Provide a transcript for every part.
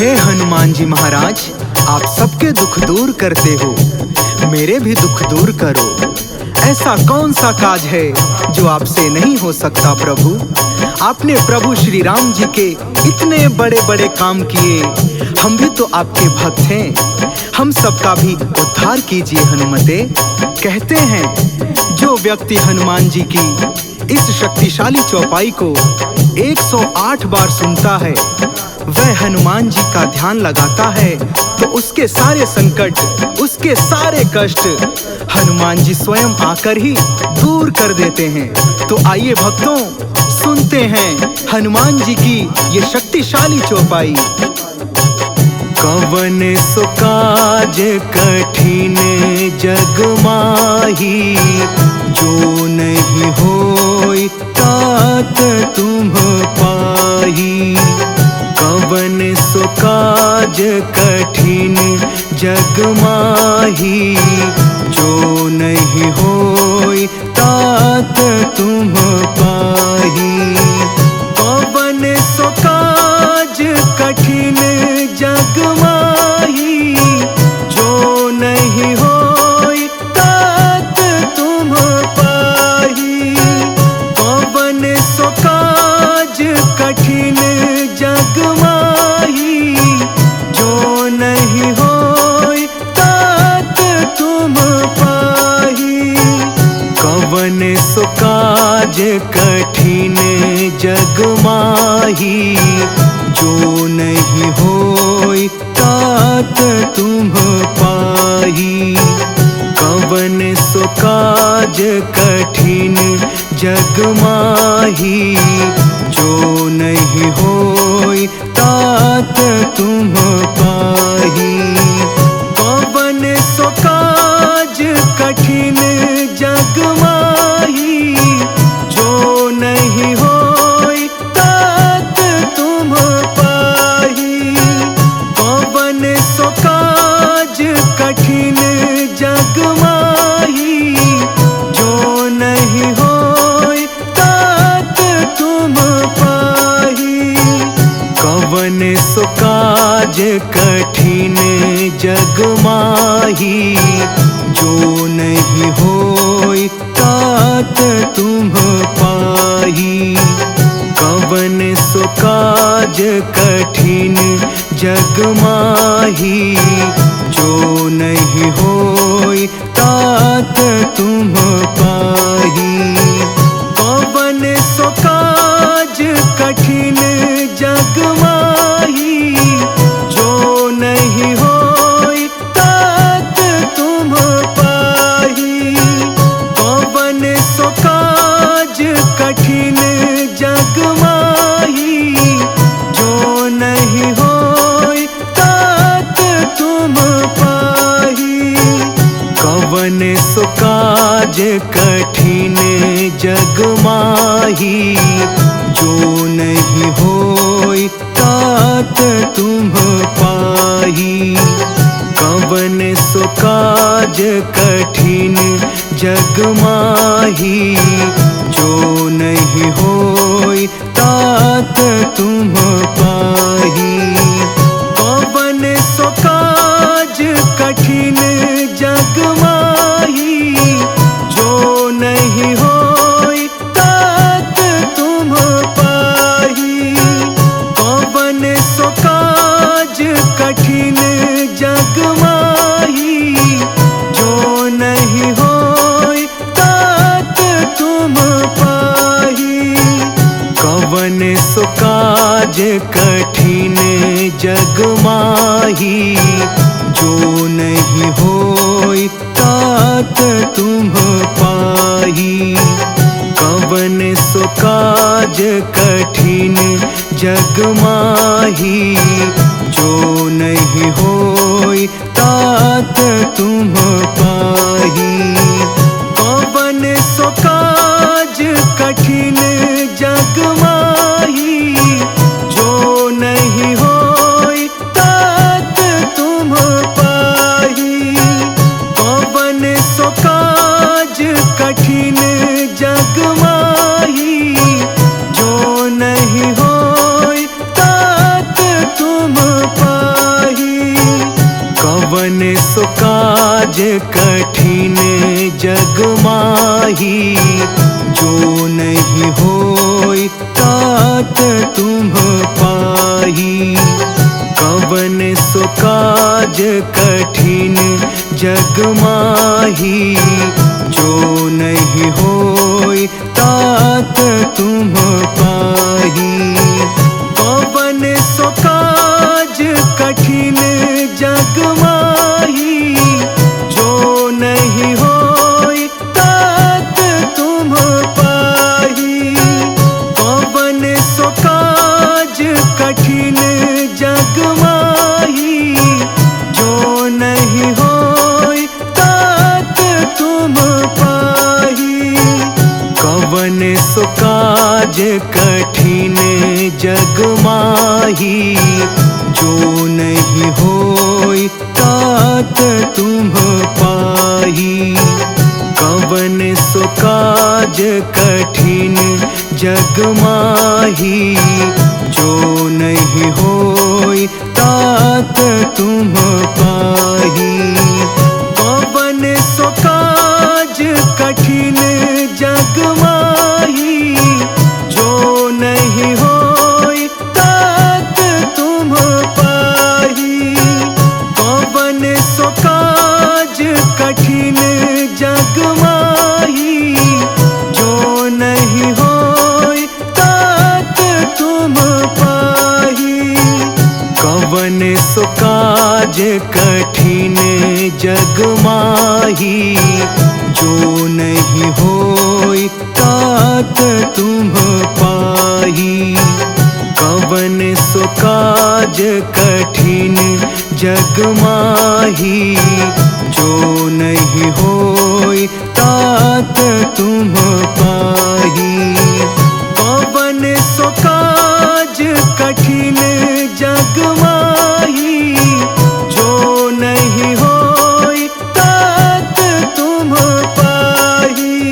हे हनुमान जी महाराज, आप सबके दुख दूर करते हो, मेरे भी दुख दूर करो। ऐसा कौन सा काज है जो आपसे नहीं हो सकता प्रभु। आपने प्रभु श्री राम जी के इतने बड़े बड़े काम किए, हम भी तो आपके भक्त हैं, हम सबका भी उद्धार कीजिए हनुमते। कहते हैं जो व्यक्ति हनुमान जी की इस शक्तिशाली चौपाई को 108 बार सुनता है, वह हनुमान जी का ध्यान लगाता है, तो उसके सारे संकट, उसके सारे कष्ट हनुमान जी स्वयं आकर ही दूर कर देते हैं। तो आइए भक्तों, सुनते हैं हनुमान जी की ये शक्तिशाली चौपाई। कवन सो काज कठिन जग माही, जो नहीं होई तात तुम पाही। कवन सो काज कठिन जग माही, जो नहीं होई तात तुम पाही। कवन सो काज कठिन जग माही, जो नहीं होई तात तुम पाही। कवन सो काज कठिन जग माही, जो नहीं होई तात तुम पाही। कवन सो काज कठिन जग माही, जो नहीं होई तात तुम पाही। कवन सो काज कठिन जग माही, जो नहीं होई तात तुम पाही। कवन सो काज कठिन जग माही, जो नहीं होई तात तुम पाही। कवन सो काज कठिन जग माही, जो नहीं होई तात तुम पाही। कवन सो काज कठिन जग माही, जो नहीं होई तात तुम पाही। कवन सो काज कठिन जग माही, जो नहीं होई तात तुम पाही। कवन सो काज कठिन जग माही, जो नहीं होई तात तुम पाही। कवन सो काज कठिन जग माही, जो नहीं होई तात तुम पाही। कवन सो काज कठिन जग माही, जो नहीं होई तात तुम पाही। कवन सो काज कठिन जग माही, जो नहीं होई तात तुम पाही। कवन सो काज कठिन जग माही, जो नहीं होई तात तुम पाही। कवन सो काज कठिन जग माही, जो नहीं होई तात तुम पाही। कवन सो काज कठिन जग माही, जो नहीं होई तात तुम पाही। कवन सो काज कठिन जग माही, जो नहीं होई तात तुम पाही। कवन सो काज कठिन जग माही, जो नहीं होई तात तुम पाही। कवन सो काज कठिन जग माही, जो नहीं होई तात तुम पाही। माही, जो नहीं होई तात तुम पाही। कवन सो काज कठिन जग माही, जो नहीं होई तात तुम पाही। कवन सो काज कठिन जग माही, जो नहीं होई तात तुम पाही। कवन सो काज कठिन जग माही, जो नहीं होई तात तुम पाही। कवन सो काज कठिन जग माही, जो नहीं होई तात तुम पाही। कवन सो काज कठिन जग माही, जो नहीं होई तात तुम पाही। कवन सो काज कठिन जग माही, जो नहीं होई तात तुम पाही। कवन सो काज कठिन जग माही, जो नहीं होई तात तुम पाही। कवन सो काज कठिन जग माही, जो नहीं होई तात तुम पाही। कवन सो काज कठिन जग माही, जो नहीं होई तात तुम पाही। कवन सो काज कठिन जग माही, जो नहीं होई तात तुम पाही।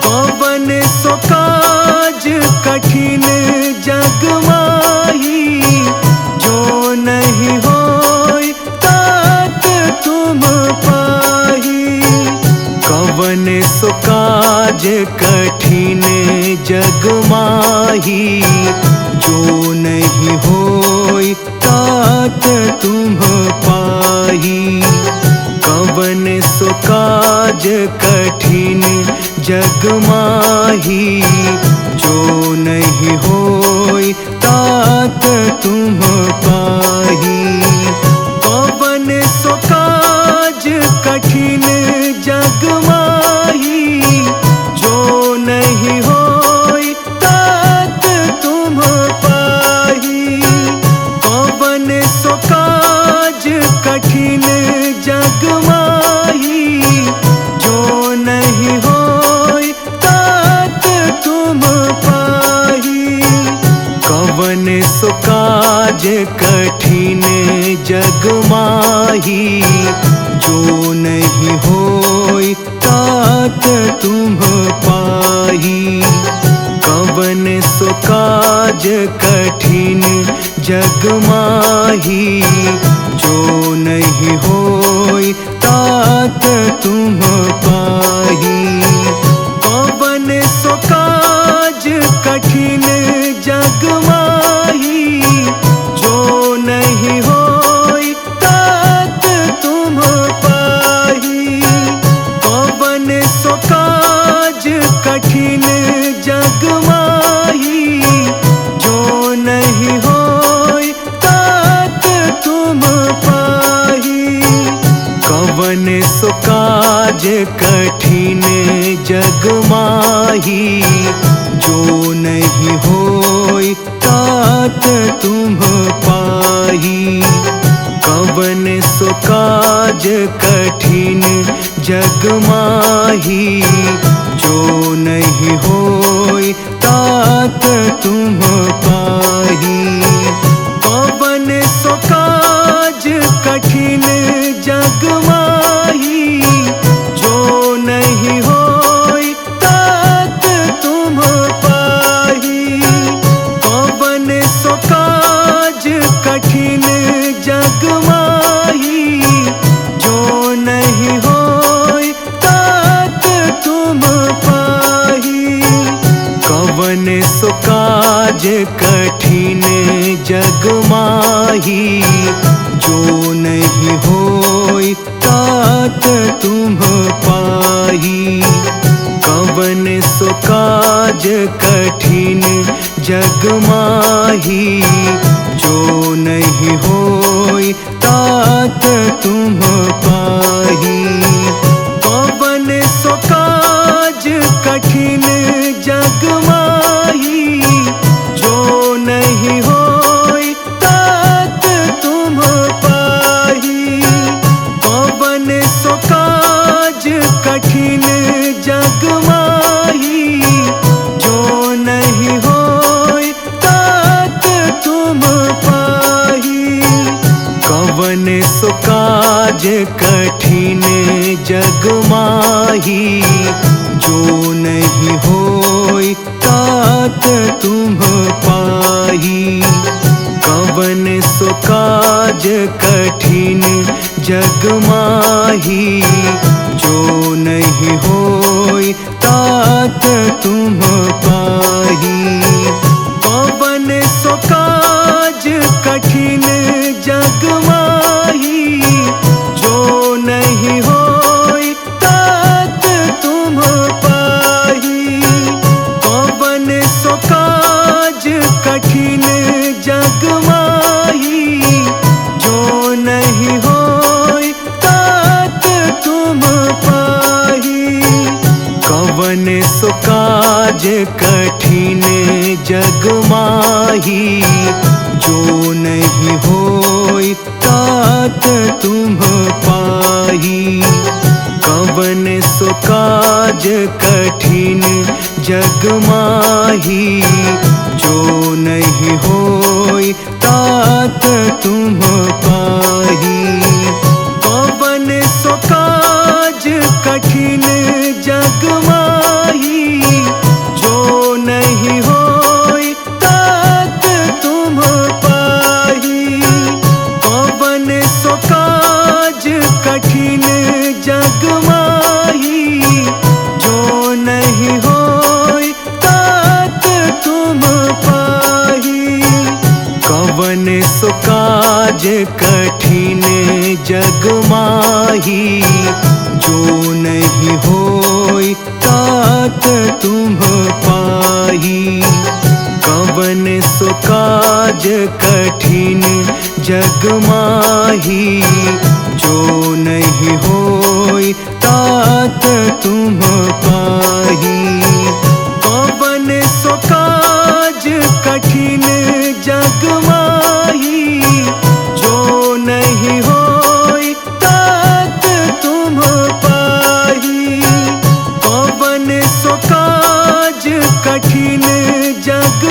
कवन सो काज कठिन जग माही, जो नहीं होई तात तुम पाही। कवन सो काज कठिन जग माही, जो नहीं होई तात तुम पाही। कवन सो काज कठिन जग माही, जो नहीं होई तात तुम पाही। कवन सो काज कठिन जग माही, जो नहीं होई तात तुम पाही। कवन सो काज कठिन जग माही, जो नहीं होई तात तुम पाही। कवन सो काज कठिन जग माही, जो नहीं होई तात तुम पाही। कवन सो काज कठिन जग माही, जो नहीं होई तात तुम पाही। कवन सो काज कठिन जग माही, जो नहीं होई तात तुम पाही। कवन सो काज कठिन जग माही, जो नहीं होई तात तुम पाही। कवन सो काज कठिन जग माही, जो नहीं होई तात तुम पाही। कवन सो काज कठिन जग माही, जो नहीं होई तात तुम पाही। कवन सो काज कठिन जग माही, जो नहीं होई तात तुम पाही। कवन सो काज कठिन जग माही, जो नहीं होई तात तुम कठिन जग माही, जो नहीं होई तात तुम पाही। कवन सो काज कठिन जग माही, जो नहीं होई तात तुम पाही। कवन सो काज कठिन जग माही, जो नहीं होई तात तुम पाही। कवन सो काज कठिन जग माही, जो नहीं होई तात तुम पाही। कवन सो काज कठिन जग माही, जो नहीं होई तात तुम पाही। कवन सो काज कठिन जग माही, जो नहीं होई तात तुम पाही। कवन सो काज कठिन जग माही, जो नहीं होई तात तुम पाही। कवन सो काज कठिन जग माही, जो नहीं होई तात तुम पाही। कवन सो काज कठिन जग माही, जो नहीं होई तात तुम पाही। कवन सो काज कठिन जग माही, जो नहीं होई तात तुम पाही। कवन सो काज कठिन जग माही, जो नहीं होई तात तुम पाही। कवन सो काज कठिन जग माही, जो नहीं होई तात तुम पाही। कवन सो काज कठिन जग माही, जो नहीं होई तात तुम पाही। कवन सो काज कठिन जग माही, जो नहीं होई तात तुम पाही। कवन सो काज कठिन जग माही, जो नहीं होई तात तुम पाही। कवन सो काज कठिन जग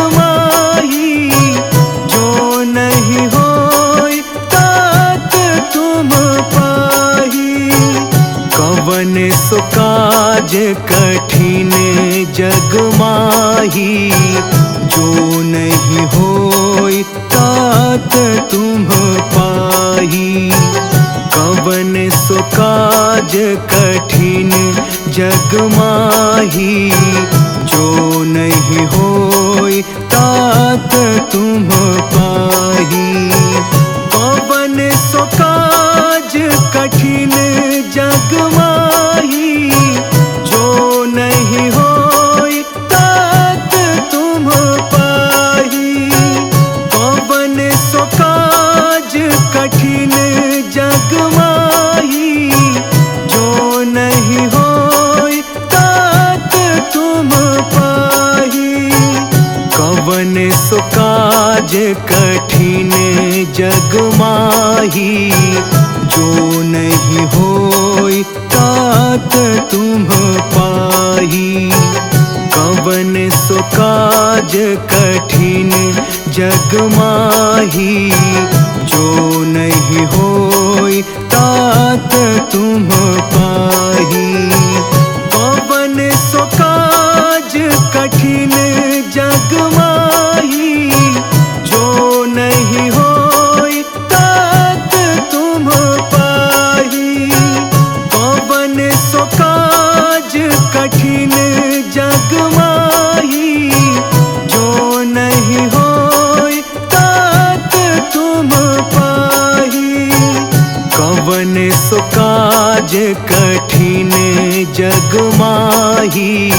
माही, जो नहीं होई तात तुम पाही। कवन सो काज कठिन जग माही, जो नहीं होई तात तुम पाही। कवन सो काज कठिन जग माही, जो नहीं होई तात तुम पाही। कवन सो काज कठिन जग माही, जो नहीं होई तात तुम पाही। कवन सो काज कठिन जग माही, जो नहीं होई तात तुम पाही। कवन सो काज कठिन जग माही, जो नहीं होई तात तुम पाही। कवन सो काज कठिन जग माही, जो नहीं होई तात तुम पाही। कवन सो काज कठिन जग माही, जो नहीं होई तात तुम पाही। कवन सो काज कठिन जग माही, जो नहीं होई माही,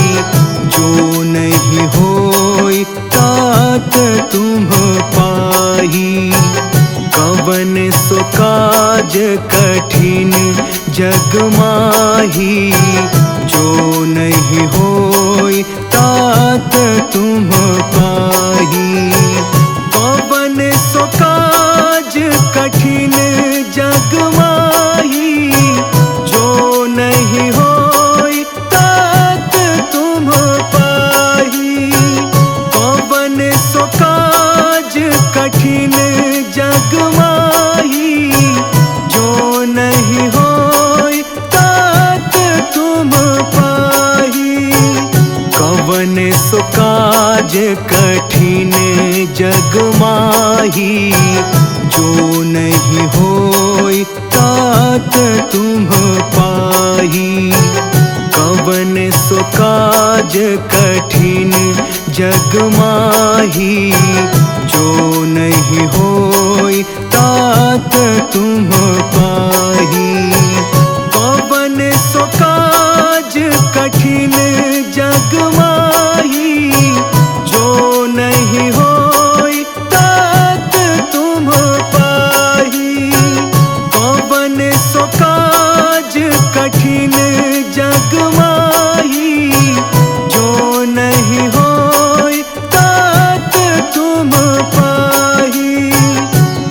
जो नहीं होई तात तुम पाही। कवन सो काज कठिन जग माही, जो नहीं होई तात तुम पाही। कवन सो काज कठिन जग माही, जो नहीं होई तात तुम पाही। कवन सो काज कठिन जग माही, जो नहीं होई तात तुम पाही। कवन सो काज कठिन जग माही, जो नहीं होई तात तुम पाही। कवन सो काज कठिन जग माही, जो नहीं होई तात तुम पाही। कवन सो काज कठिन जग माही, जो नहीं होई तात तुम पाही। कवन सो काज कठिन जग माही, जो नहीं होई तात तुम पाही।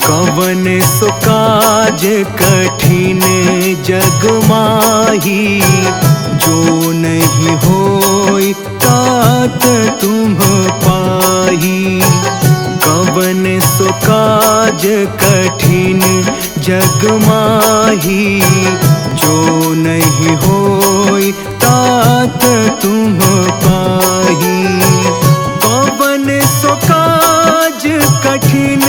कवन सो काज कठिन जग माही, जो नहीं होई तात तुम पाही। कवन सो काज कठिन जग माही, जो नहीं होई तात तुम पाही। कवन सो काज कठिन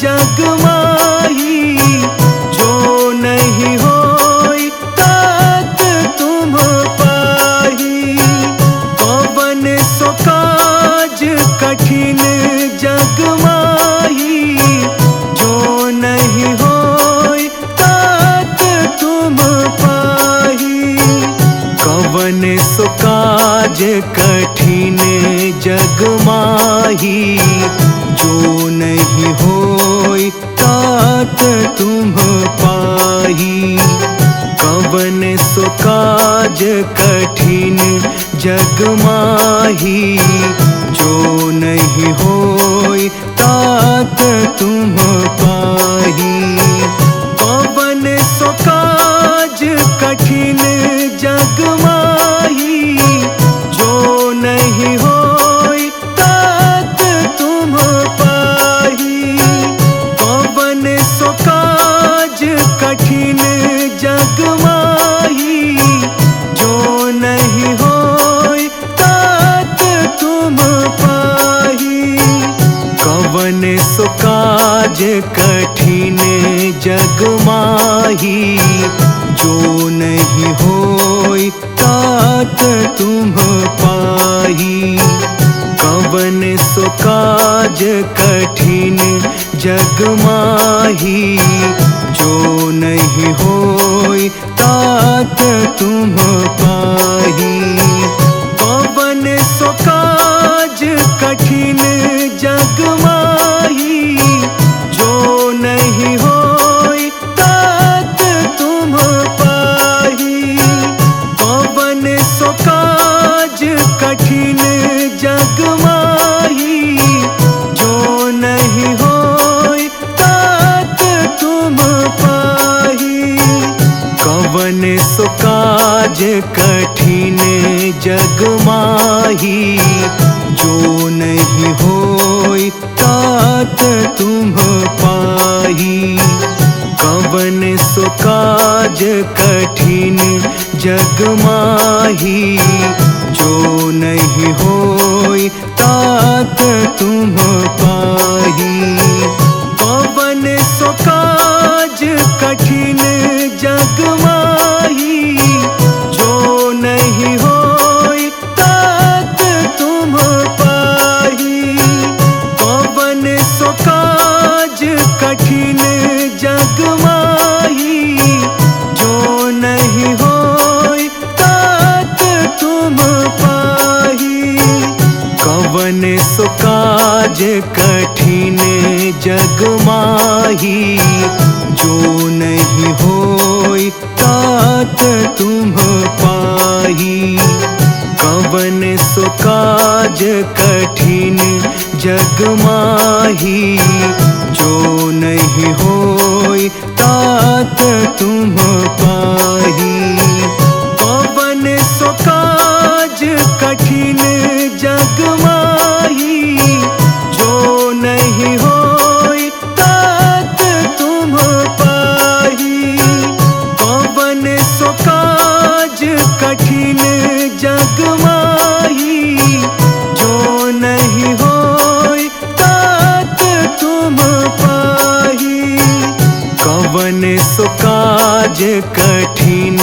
जग माही, जो नहीं होई तात तुम पाही। कवन सो काज कठिन जग माही, जो नहीं होई तात तुम पाही। कवन सो काज कठिन जग माही, जो नहीं होई तात तुम पाही। कवन सो काज कठिन जग माही, जो नहीं होई तात तुम पाही। कवन सो काज कठिन जग माही, जो नहीं होई तात तुम पाही। कवन सो काज कठिन जग माही, जो नहीं होई तात तुम पाही। कवन सो काज कठिन जग माही, जो नहीं होई तात तुम पाही। कवन सो काज कठिन जग माही, जो नहीं होई तात तुम पाही। कवन सो काज कठिन जग माही, जो नहीं होई तात तुम पाही। कवन सो काज कठिन जग माही, जो नहीं होई तात तुम पाही। कवन सो काज कठिन जग माही, जो नहीं होई तात तुम पाही। कवन सो काज कठिन जग माही, जो नहीं होई तात तुम पाही। कवन सो काज कठिन जग माही, जो नहीं होई तात तुम पाही। कवन सो काज कठिन जग माही, जो नहीं होई तात जग माही। जो नहीं होई तात तुम पाही। कवन सो काज कठिन जग माही। जो नहीं होई तात तुम पाही। कवन सो काज कठिन जग माही। जो नहीं होई तात तुम पाही। कवन सो काज कठिन जग माही। जो नहीं होई तात तुम पाही। कवन सो काज कठिन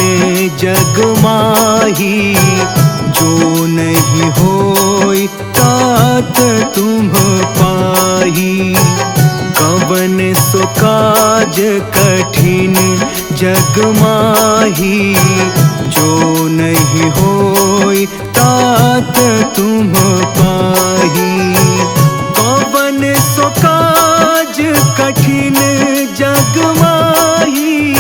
जग माही। जो नहीं होई तात तुम पाही। कवन सो काज कठिन जग माही। जो नहीं होई तात तुम पाही। कवन सो काज कठिन जग माही।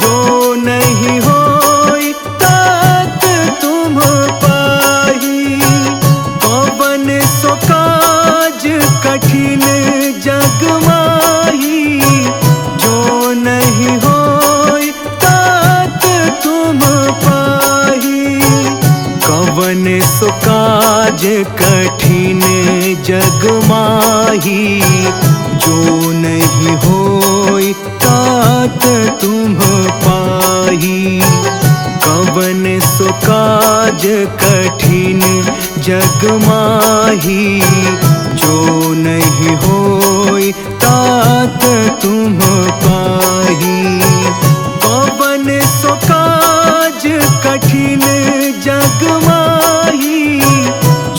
जो नहीं होई तात तुम पाही। कवन सो काज कठिन जग माही। जो नहीं होई तात तुम पाही। कवन सो काज कठिन जग माही। जो नहीं होई तात तुम पाही। कवन सो काज कठिन जग माही। जो नहीं होई तात तुम पाही। कवन सो काज कठिन जग माही।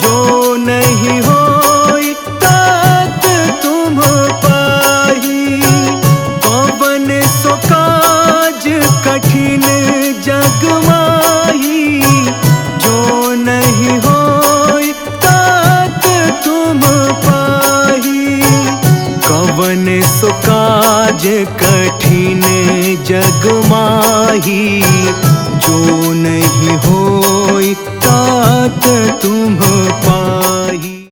जो नहीं होई तात तुम पाही। कवन सो काज कठिन जग माही। जो नहीं होई तात तुम पाही। कवन सो काज कठिन जग माही। जो नहीं होई तात तुम